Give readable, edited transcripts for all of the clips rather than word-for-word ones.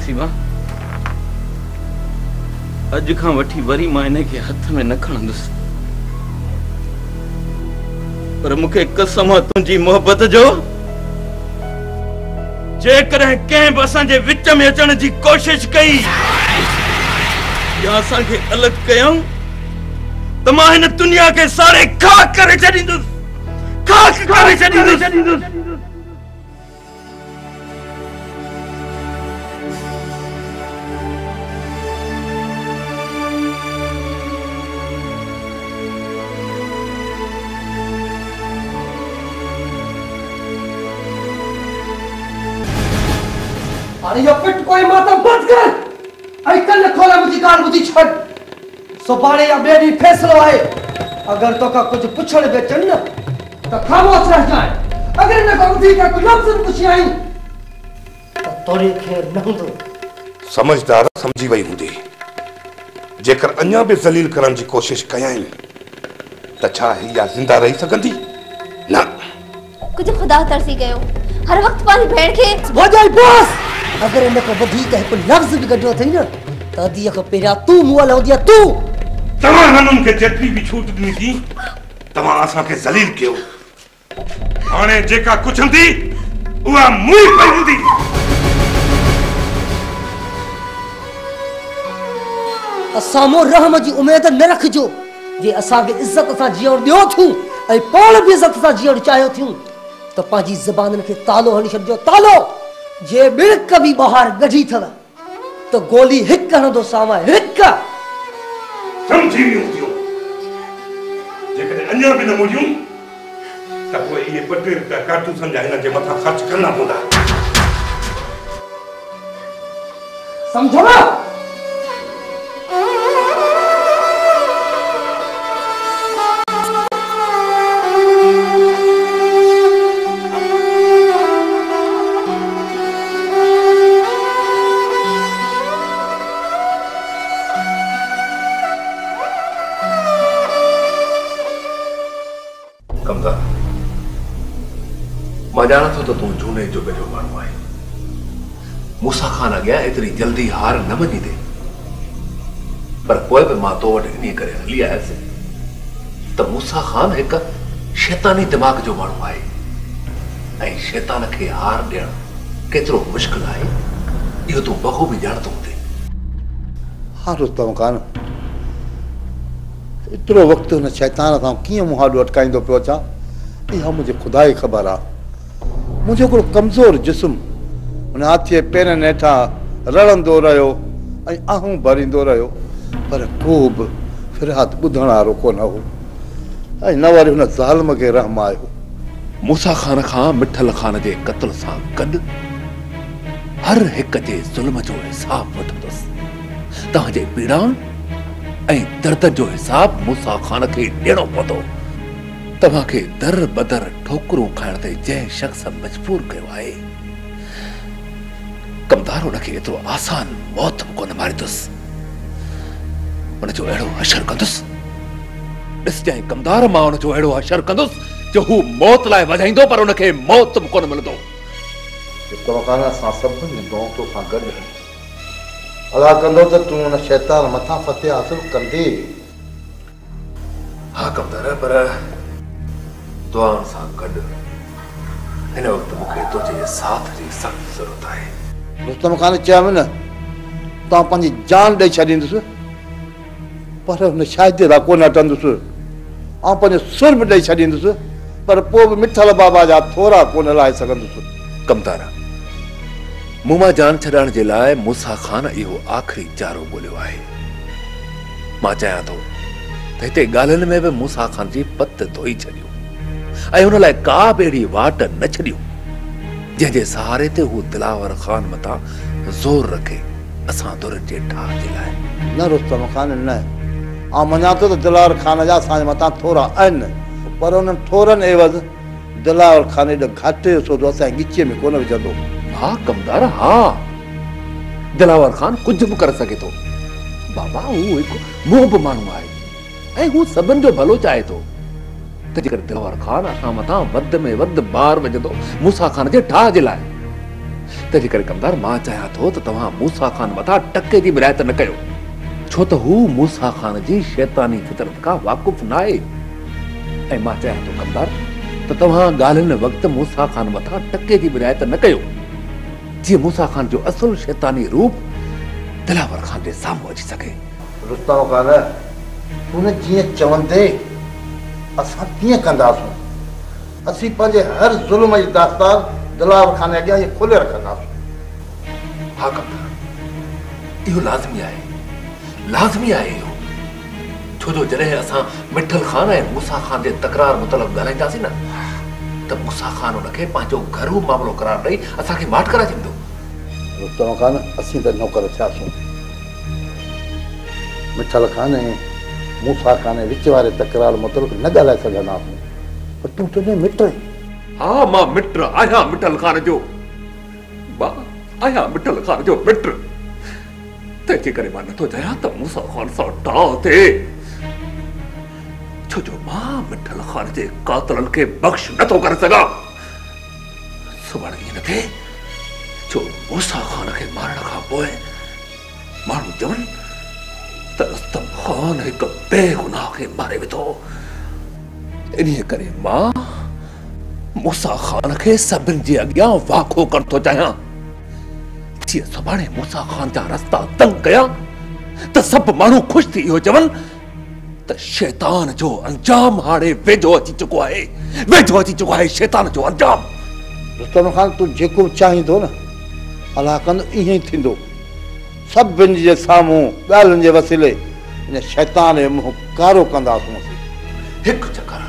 हसीबा अज खां वठी वरी मां इन खे हथ में न खणंदुसि, पर मूंखे कसम आहे तुंहिंजी मोहबत जो, जेकॾहिं कंहिं बि असांजे विच में अचण जी कोशिश कई या असांखे अलॻि कयूं त मां हिन दुनिया खे सारे खाक करे छॾींदुसि, खाक करे छॾींदुसि। अरे ये पिट कोई माता बंद कर, आई कल खोला मुझी गाल मुझी छड़, सुभाणे या मेरी फैसलो आए, अगर तो का कुछ पुछड़ बेचन न, तो खामोश रह जाए, अगर न का उठी का कुछ लफ्ज़ पुछी आई, तो तोरे खे नंदो। समझदार समझी वही हुंदी, जेकर अन्या भी जलील करण जी कोशिश कयाई, त छा या जिंदा रही सकंदी? न। कुछ खुदा तरसी गयो, हर वक्त पानी भेड़ के। वजाई बॉस, अगर इन को वधी का कोई लफ्ज़ भी गड्ढो थई न, त दिया को पेरा तू मुआ लो दिया तू। तमा हनुन के जेतरी भी छूट दी थी, तमा आसा के जलील कियो। हाने जेका कुछंदी, उहा मुई पईंदी। असामो रहम जी उम्मीद न रखजो, जे असा के इज्जत सा जियण दियो थू, ऐ पाण भी इज्जत सा जियण चाहो थू, तो पाजी ज़बान के तालो हणी छडजो, तालो। जे बिल्क भी बाहर गढ़ी थव, तो गोली हिक हणदो सामा हिक। समझी वियो, जेकॾहिं अञा बि न मुड़ियूं त पोइ इहे 2 रुपया कारतूसन जा हिन जे मथां ख़र्च करना पवंदा। समझो ना? मां जाना थो त तूं झूने जो गजो माण्हू आहे। मूसा खान अॻियां एतिरी जल्दी हार न मञी दे, पर पोइ बि मां तो वटि इन करे हली आयसि त मूसा खान हिकु शैतानी दिमाग़ जो माण्हू आहे, ऐं शैतान खे हार ॾियणु केतिरो मुश्किल आहे इहो तूं बख़ूबी ॼाणतो हूंदे। हा रुस्तम खान, एतिरो वक़्तु हुन शैतान सां कीअं मुंहुं अटकाईंदो पियो अचां, इहा मुंहिंजे ख़ुदा ई ख़बर आहे। मुझे को कमजोर जिस्म उन हाथी पेरनि हेठां रड़ंदो रहियो ऐं आहूं भरींदो रहियो, पर को बि फिरहाद ॿुधण वारो कोन हो, ऐं न वरी हुन ज़ालिम खे रहम आयो। मूसा खान खां मिठल खान जे क़त्ल सां गॾु हर हिक जे ज़ुल्म जो हिसाब वठंदुसि। तव्हांजे पीड़ा ऐं दर्द जो हिसाब मूसा खान खे ॾियणो पवंदो। तव्हांखे दर बदर ठोकरूं खाइण ते जंहिं शख़्स मजबूर कयो आहे, कमदार हुनखे एतिरो आसान मौत कोन मारींदुसि, हुनजो अहिड़ो हशर कंदुसि। ॾिसजांइ कमदार, मां हुनजो अहिड़ो हशर कंदुसि जो हू मौत लाइ वॼाईंदो, पर हुनखे मौत बि कोन मिलंदो। असां सभिनी दोस्तों सां गॾु अला कंदो त तूं हुन शैतान मथां फतेह हासिल कंदी। हा कमदार, पर दुआउनि सां गॾु हिन वक़्तु मूंखे तुंहिंजे साथ जी सख़्त ज़रूरत आहे। रुस्तम खान चयो न, तव्हां पंहिंजी जान ॾेई छॾींदुसि, पर हुन शायदि लाइ कोन हटंदुसि, ऐं पंहिंजो सुर बि ॾेई छॾींदुसि, पर पोइ बि मिठल बाबा जा थोरा कोन लाहे सघंदुसि। कमदार, मूं मां जान छॾाइण जे लाइ मूसा खान इहो आख़िरी चारो ॻोल्हियो आहे। मां चाहियां थो त हिते ॻाल्हियुनि में बि मूसा खान जी पत धोई छॾियो, ऐं हुन लाइ का बि अहिड़ी वाट न छॾियो जंहिंजे सहारे ते हू दिलावर खान मथां ज़ोर रखे असां दुर जे ठाह जे लाइ। न रुस्तम खान, न, आउं मञा थो त दिलावर खान जा असांजे मथां थोरा आहिनि, पर उन्हनि थोरनि एवज़ दिलावर खान एॾो घाटे जो सौदो असांजे ॻिचीअ में कोन विझंदो। हा कमदार, हा, दिलावर खान कुझु बि करे सघे थो। बाबा, हू हिकु मुंहुं माण्हू आहे ऐं हू सभिनि जो भलो चाहे थो। त जेकर दिलावर खान असां मथां वध में वध बार विझंदो मूसा खान जे ठाह जे लाइ, तंहिंजे करे कमदार मां चाहियां थो त तव्हां मूसा खान मथां टके जी बि रिआयत न कयो, छो त हू मूसा खान जी शैतानी फितरत खां वाक़ुफ़ न आहे। ऐं मां चाहियां थो कमदार त तव्हां ॻाल्हियुनि वक़्तु मूसा खान मथां टके जी बि रिआयत न कयो, जीअं मूसा खान जो असुल शैतानी रूप दिलावर खान जे साम्हूं अची सघे। रुस्तम खान, हुन जीअं चवंदे असां तीअं कंदासीं। असीं पंहिंजे हर ज़ुल्म जी दास्तान दिलावर खान अॻियां इहे खोले रखंदासीं। हा कमदार, इहो लाज़मी आहे, लाज़मी आहे इहो, छो जो जॾहिं असां मिठल खान ऐं मूसा खान जे तकरार मुतलब ॻाल्हाईंदासीं न त मूसा खान हुनखे पंहिंजो घरू मामिलो करार ॾेई असांखे माठ कराए छॾींदो। रुस्तम खान, असीं त नौकर थियासीं। मिठल खान ऐं मूसा खान विच वारे तकरार मुतलब न ॻाल्हाए सघंदासीं, पर तूं तुंहिंजे मिट आहीं। हा, मां मिट आहियां मिठल खान जो, मां आहियां मिठल खान जो मिट। तंहिंजे करे मां नथो चाहियां त मूसा खान सां टाउ थिए, छो जो मां मिठल खान जे कातलनि खे बख़्श नथो करे सघां। सुभाणे ईअं न थिए जो मूसा खान खे मारण खां पोइ माण्हू चवनि त रुस्तम खान हिकु बेगुनाह खे मारे विधो। इन्हीअ करे मां मूसा खान खे सभिनि जे अॻियां वाखो करण थो चाहियां, जीअं सुभाणे मूसा खान जा रस्ता तंग कया त सभु माण्हू ख़ुशि थी इहो चवनि त शैतान जो अंजाम हाणे वेझो अची चुको आहे, वेझो अची चुको आहे शैतान जो अंजाम। रुस्तम खान, तूं जेको चाहींदो न अलाह कंदो ईअं ई थींदो। सभिनि जे साम्हूं ॻाल्हियुनि जे वसीले इन शैतान जो मुंहुं कारो कंदासीं। हिकु चकर,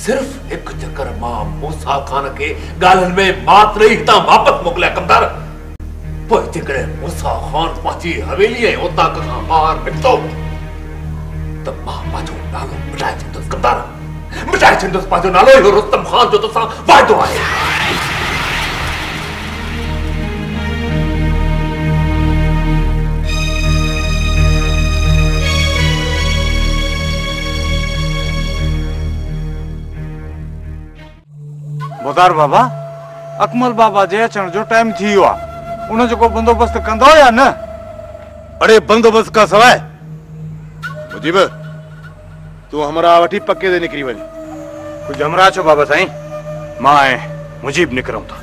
सिर्फ़ हिकु चकर मां मूसा खान खे ॻाल्हियुनि में मात्र ई हितां वापसि मोकिलिया कमदार। पोइ जेकॾहिं मूसा खान पंहिंजी हवेली ऐं ओताक खां ॿाहिरि निकितो त मां पंहिंजो नालो मिटाए छॾींदुसि कमदार, मिटाए छॾींदुसि पंहिंजो नालो। इहो रुस्तम खान जो तोसां वाइदो आहे। मुदार बाबा, अकमल बाबा जे अचण जो टाइम थी वियो आहे, उन जो को बंदोबस्त कंदो या न? अरे बंदोबस्त का सवाइ मुजीब, तू हमरा वठी पक्के ते निकिरी वञ। कुछ हमरा छो बाबा साईं, मां ऐं मुजीब निकरूं था।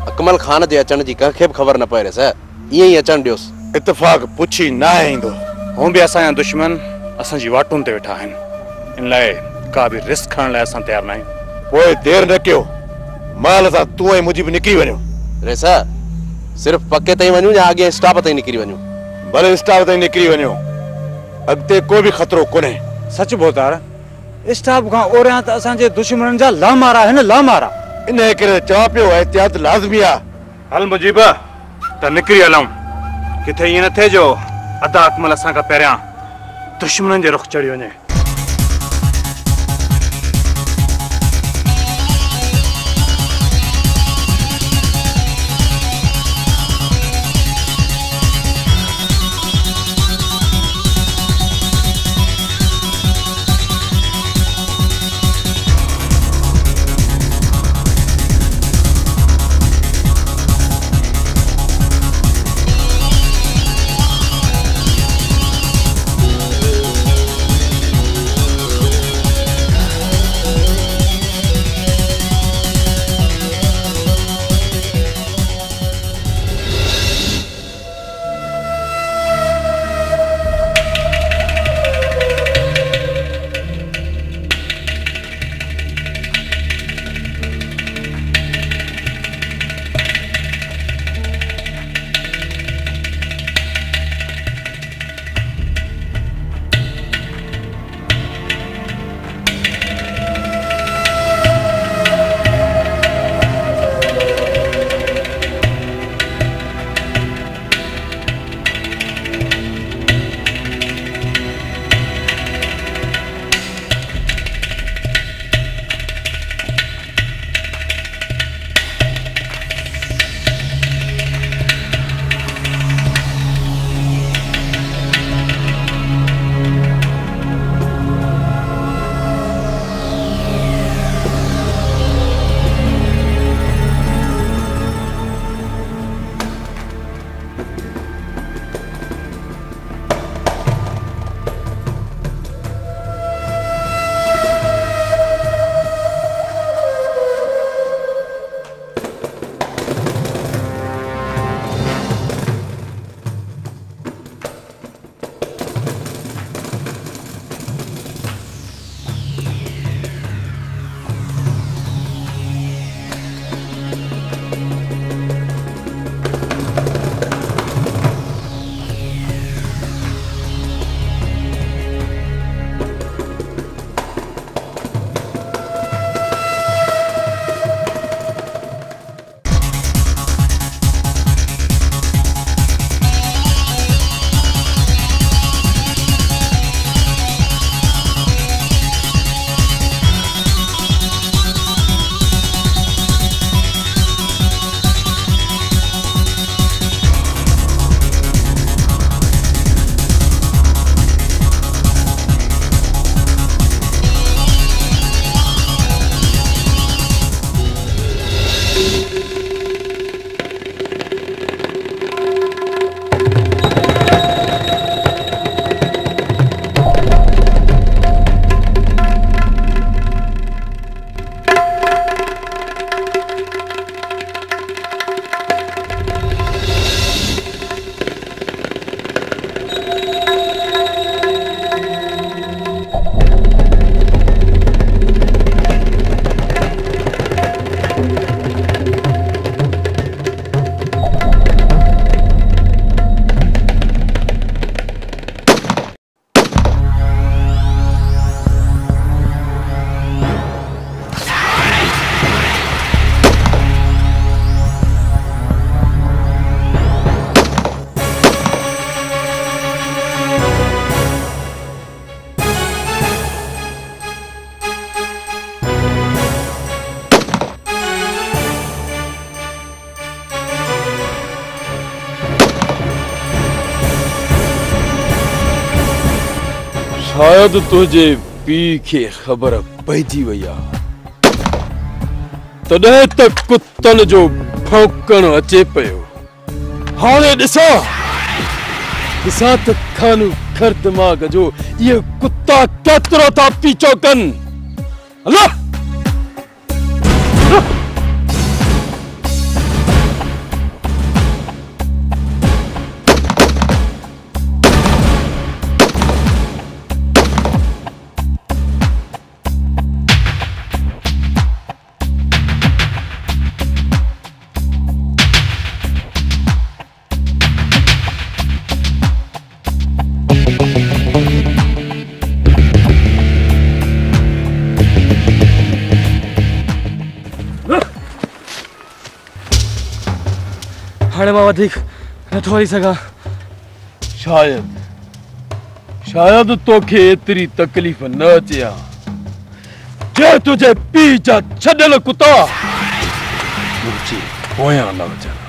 अकमल खान जे अचण जी कंहिंखे बि ख़बर न पए रे सर, ईअं ई अचण ॾियोसि। इत्तेफ़ाक पुछी न ईंदो। हूं बि असांजा दुश्मन असांजी वाटुनि ते वेठा आहिनि, इन लाइ का बि रिस्क खणण लाइ असां तयार न आहियूं। पोइ देर न कयो, माल सां तूं ऐं मुजीब निकिरी वञो। रे सर, सिर्फ़ पक्के ताईं वञूं या अॻे स्टॉप ताईं निकिरी वञूं? भले स्टॉप ताईं निकिरी वञो, अॻिते कोई बि ख़तरो कोन्हे। सच बोतार, स्टॉप खां ओरियां त असांजे दुश्मननि जा लामारा आहिनि, लामारा। इन करे चवां पियो एहतियात लाज़मी आहे। हल मुजीब, त निकिरी हलूं। किथे ईअं न थिए जो अदा अकमल असां खां पहिरियां दुश्मननि जे रुख़ चढ़ी वञे। शायद तुझे पी के खबर पइजी वई आ तॾहिं त कुत्तन जो भौंकण अचे पियो। हाणे ॾिसां त खानू खर दिमाग़ जो ये कुत्ता केतिरो था पीछो कनि। अल्लाह हाणे मां वधीक नथो हली सघां। शायद तोखे एतिरी तकलीफ़ न अचे हा जे तुझे पीउ जा छॾियल कुत्ता मुंहिंजे पोयां न अचनि।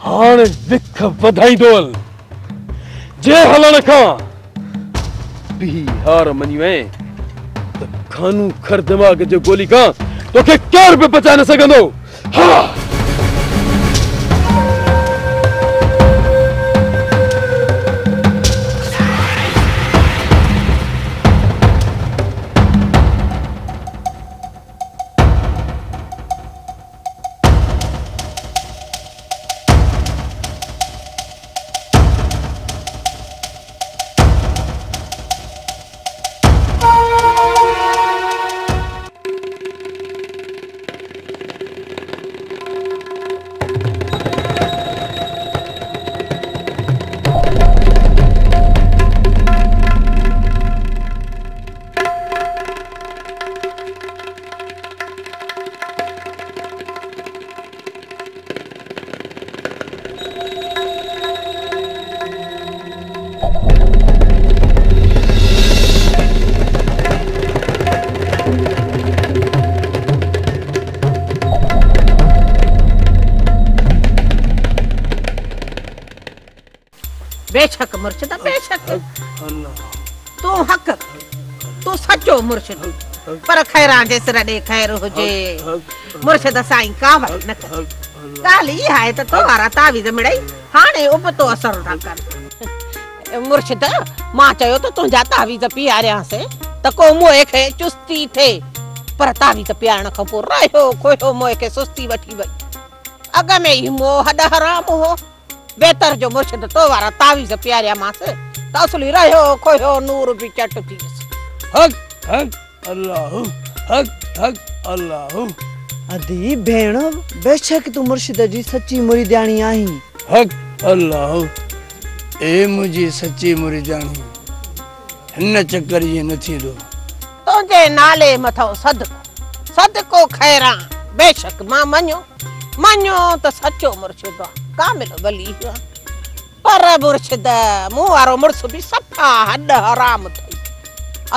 हाणे विख वधाईंदो हल जे हलण खां पीउ हार मञी वए त खानू खर दिमाग़ जे गोली खां तोखे केरु बि बचाए न सघंदो। हा बेशक मुर्शिद बेशक तू हक तू सचो मुर्शिद पर खैरा जे सिर दे खैर हुजे मुर्शिद साईं का भाई न कर गाली है तो तोरा तावीज मिड़ई हाने उप तो असर ना कर मुर्शिद मां चयो तो तुंजा तावीज पियारिया से त को मोए खे चुस्ती थे पर तावीज पियारण खां पो रहियो खोयो मोए खे सुस्ती वठी वई अग में ही मोह हद हराम हो बेहतर जो मुर्शिद तो वारा तावीज प्यारिया मां से तसली रहो खोयो नूर भी चट थी। हक हक अल्लाह हक हक अल्लाह अदी भेण बेशक तू मुर्शिद जी सच्ची मुरीदानी आही। हक अल्लाह ए मुझी सच्ची मुरीदानी हिन चक्कर ये न थींदो। तुझे नाले मथो सदको खैरा बेशक मां मञो तो सच्चो मुर्शिद कामिल वली पर मुर्शिद मुंह वारो मुर्स भी सफा हद हराम थई।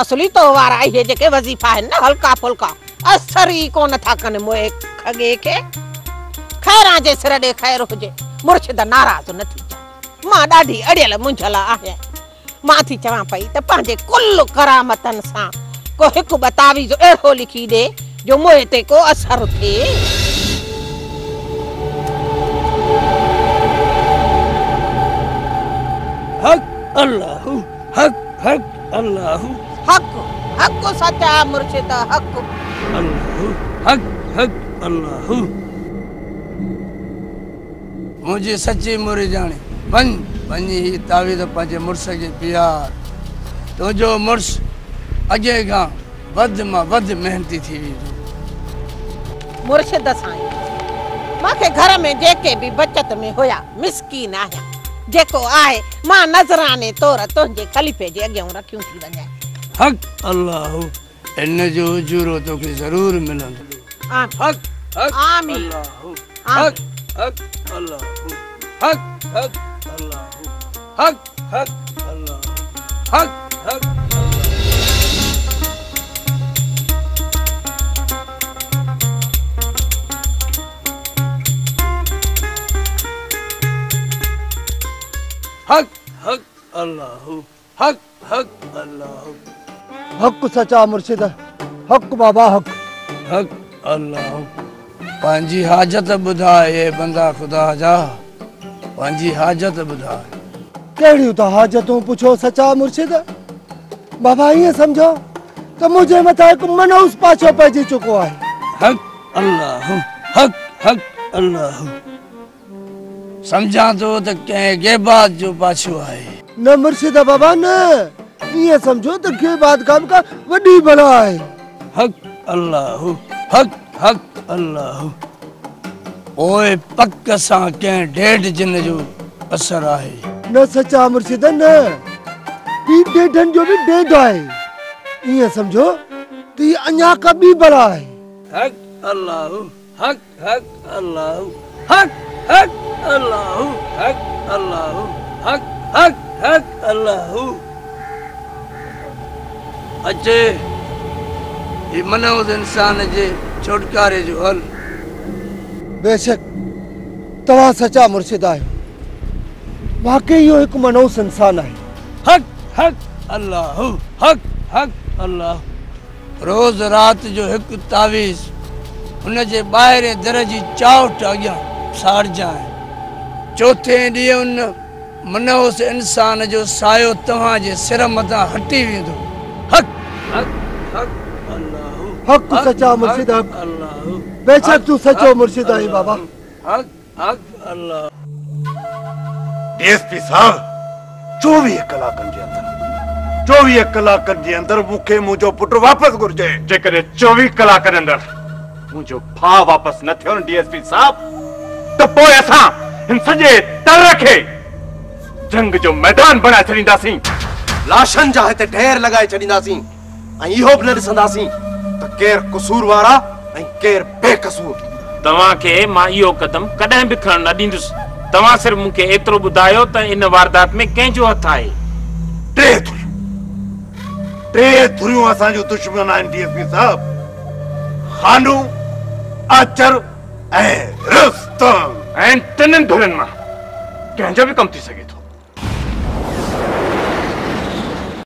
असली तो वारा ये जेके वजीफा है ना हल्का फुल्का असर ही कोन था कने मोए खगे के खैरा जे सिर दे खैर हुजे मुर्शिद नाराज न थी जा। मां डाढी अड़ियल मुंझला आहे। मां थी चवा पई त पांजे कुल करामतन सा को हिकु बतावी जो एड़ो लिखी दे जो मोए ते को असर थे। हक अल्लाह हक हक अल्लाह हक सच्चा मुर्शिद हक अल्लाह हक हक अल्लाह। मुझे सच्ची मुरीदानी वञी ही तावीज़ पंहिंजे मुड़स खे प्यार तुंहिंजो मुड़स अॻे खां वध मां वध मेहनती थी वेंदो। मुर्शिद साईं मांखे घर में जेके भी बचत में होया मिस्कीन आया जेको आए मां नजराने तौर तुंहिंजे खलीफे जे अॻियां रखियूं थी वञे। हक अल्लाह इन जो उजूरो तोखे ज़रूर मिलंदो। हक हक आमीन हक हक अल्लाह हक हक अल्लाह हक हक अल्लाह हक हक हक हक अल्लाह हक हक अल्लाह। हक सच्चा मुर्शिद हक बाबा हक हक अल्लाह। पंहिंजी हाजत ॿुधाए बंदा खुदा जा पंहिंजी हाजत ॿुधाए। कहिड़ियूं त हाजतूं पुछो सच्चा मुर्शिद। बाबा ईअं सम्झो त मुंहिंजे मथां हिकु मनहूस पाछो पइजी चुको आहे। हक अल्लाह हक हक अल्लाह। समझा तो त कंहिं ग़ैबात जो पाछो आहे। न मुर्शिद बाबा न ईअं सम्झो त ग़ैबात कम का वॾी बला आहे। हक अल्लाह हक हक अल्लाह। ओए पक सां कंहिं ढेड जिन जो असर आहे। न सच्चा मुर्शिद न ही ढेडन जो भी ढेड आहे। ईअं सम्झो त ही अञा का ॿी बला आहे। हक अल्लाह हक हक अल्लाह हक हक अल्लाह हक अल्लाह हक हक हक अल्लाह। अचे ये मनहूस इंसान जे छुटकारे जो हल। बेशक तव्हां सच्चा मुर्शिद आहियो। वाकई इहो हिकु मनहूस इंसान आहे। हक हक अल्लाह हक हक अल्लाह। रोज रात जो हिकु तावीज़ हुन जे ॿाहिरें दर जी चावट अॻियां साड़जांइ। चौथे ॾींहुं उन मनहूस इंसान जो सायो तव्हां जे सिर मथां हटी वेंदो। हक हक हक अल्लाह हक सच्चा मुर्शिद हक अल्लाह। बेशक तू सच्चो मुर्शिद आहीं बाबा। हक हक अल्लाह। डीएसपी साहब 24 कलाकनि जे अंदर मूंखे मुंहिंजो पुटु वापसि घुर्जे। जेकॾहिं 24 कलाकनि अंदर मुंहिंजो भाउ वापसि न थियो न डीएसपी साहब त पोइ असां हिन सॼे तर खे जंग जो मैदान बणाए छॾींदासीं। लाशनि जा हिते ढेर लॻाए छॾींदासीं ऐं इहो बि न ॾिसंदासीं त केरु कसूर वारा ऐं केरु बेकसूर। तव्हांखे मां इहो कदम कॾहिं बि खणण न ॾींदुसि। तव्हां सिर्फ़ मूंखे एतिरो ॿुधायो त इन वारदात में कंहिंजो हथु आहे। टे धुरियूं असांजो दुश्मन आहिनि डीएसपी साहब। खानू आचर ऐं रुस्तम। ऐं टिनिनि धुरियुनि मां कंहिंजो बि कमु थी सघे।